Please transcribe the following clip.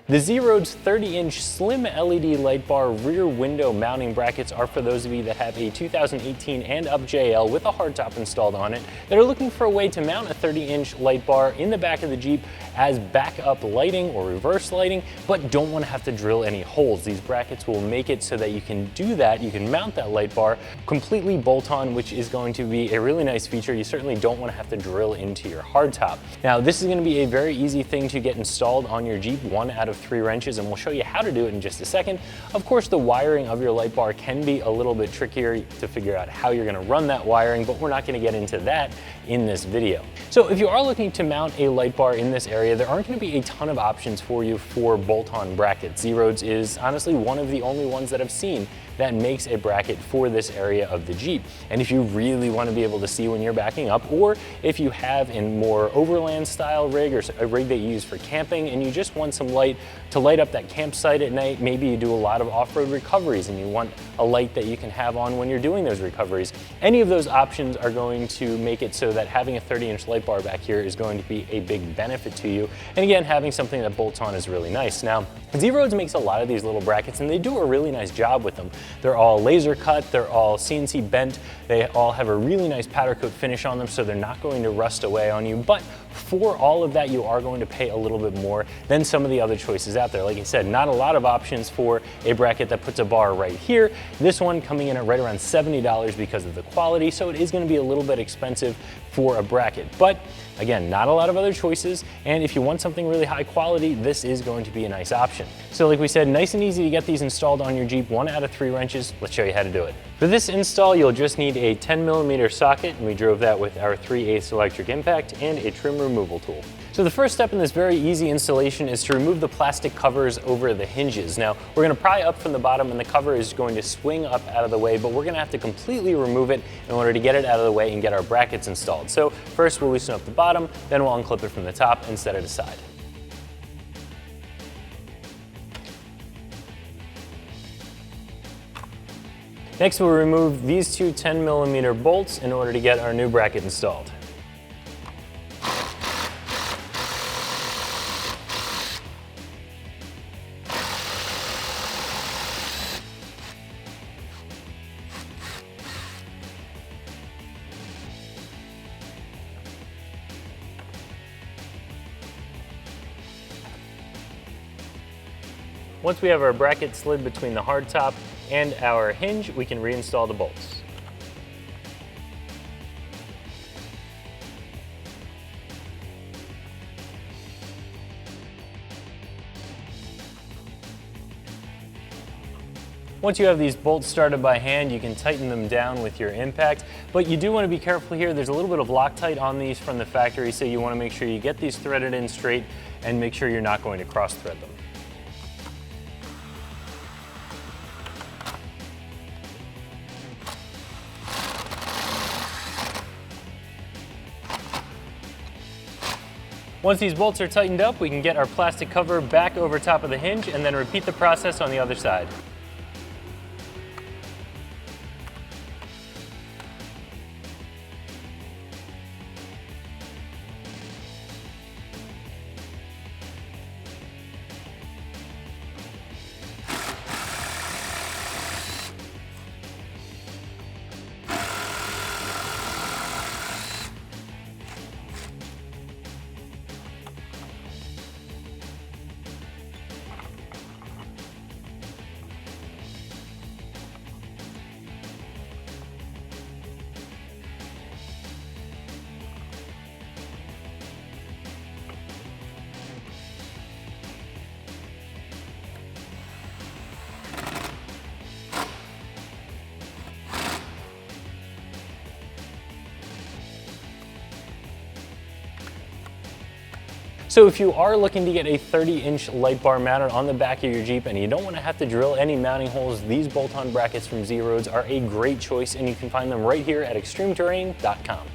The ZRoadz 30-inch slim LED light bar rear window mounting brackets are for those of you that have a 2018 and up JL with a hardtop installed on it that are looking for a way to mount a 30-inch light bar in the back of the Jeep as backup lighting or reverse lighting, but don't want to have to drill any holes. These brackets will make it so that you can do that. You can mount that light bar completely bolt-on, which is going to be a really nice feature. You certainly don't want to have to drill into your hardtop. Now, this is going to be a very easy thing to get installed on your Jeep, 1 out of 3 wrenches, and we'll show you how to do it in just a second. Of course, the wiring of your light bar can be a little bit trickier to figure out how you're going to run that wiring, but we're not going to get into that in this video. So if you are looking to mount a light bar in this area, there aren't going to be a ton of options for you for bolt-on brackets. ZRoadz is honestly one of the only ones that I've seen that makes a bracket for this area of the Jeep. And if you really want to be able to see when you're backing up, or if you have a more overland style rig or a rig that you use for camping and you just want some light to light up that campsite at night, maybe you do a lot of off-road recoveries and you want a light that you can have on when you're doing those recoveries, any of those options are going to make it so that having a 30-inch light bar back here is going to be a big benefit to you. And again, having something that bolts on is really nice. Now, ZRoadz makes a lot of these little brackets and they do a really nice job with them. They're all laser cut, they're all CNC bent, they all have a really nice powder coat finish on them, so they're not going to rust away on you. But for all of that, you are going to pay a little bit more than some of the other choices out there. Like I said, not a lot of options for a bracket that puts a bar right here. This one coming in at right around $70 because of the quality, so it is going to be a little bit expensive for a bracket. But again, not a lot of other choices, and if you want something really high quality, this is going to be a nice option. So like we said, nice and easy to get these installed on your Jeep, 1 out of 3 wrenches. Let's show you how to do it. For this install, you'll just need a 10mm socket, and we drove that with our 3/8 electric impact and a trim removal tool. So the first step in this very easy installation is to remove the plastic covers over the hinges. Now, we're going to pry up from the bottom and the cover is going to swing up out of the way, but we're going to have to completely remove it in order to get it out of the way and get our brackets installed. So first we'll loosen up the bottom, then we'll unclip it from the top and set it aside. Next, we'll remove these 2 10mm bolts in order to get our new bracket installed. Once we have our bracket slid between the hardtop and our hinge, we can reinstall the bolts. Once you have these bolts started by hand, you can tighten them down with your impact, but you do want to be careful here. There's a little bit of Loctite on these from the factory, so you want to make sure you get these threaded in straight and make sure you're not going to cross thread them. Once these bolts are tightened up, we can get our plastic cover back over top of the hinge and then repeat the process on the other side. So if you are looking to get a 30-inch light bar mounted on the back of your Jeep and you don't want to have to drill any mounting holes, these bolt-on brackets from ZRoadz are a great choice, and you can find them right here at ExtremeTerrain.com.